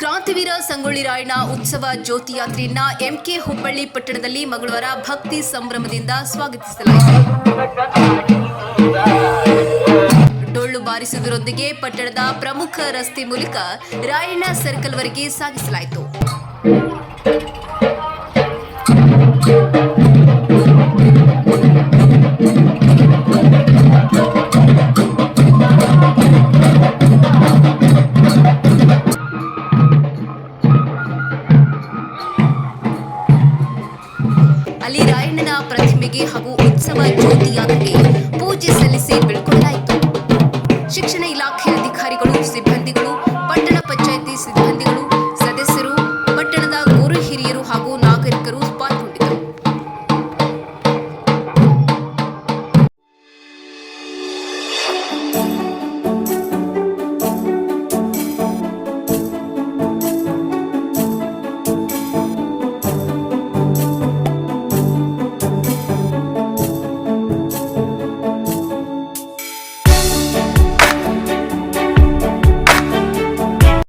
ಕ್ರಾಂತಿವೀರ ಸಂಗೊಳ್ಳಿ ರಾಯಣ್ಣ ಉತ್ಸವ ಜ್ಯೋತಿ ಯಾತ್ರೆಯನ್ನ ಎಂಕೆ ಹುಬ್ಬಳ್ಳಿ ಪಟ್ಟಣದಲ್ಲಿ ಮಂಗಳವಾರ ಭಕ್ತಿ ಸಂಭ್ರಮದಿಂದ ಸ್ವಾಗತಿಸಲಾಯಿತು. ಡೊಳ್ಳು ಬಾರಿಸುವುದರೊಂದಿಗೆ ಪಟ್ಟಣದ ಪ್ರಮುಖ ರಸ್ತೆ ಮೂಲಕ ರಾಯಣ್ಣ ಸರ್ಕಲ್ವರೆಗೆ ಸಾಗಿಸಲಾಯಿತು. ಅಲ್ಲಿ ರಾಯಣ್ಣನ ಪ್ರತಿಮೆಗೆ ಹಾಗೂ ಉತ್ಸವ ಜ್ಯೋತಿ ಯಾತ್ರೆಗೆ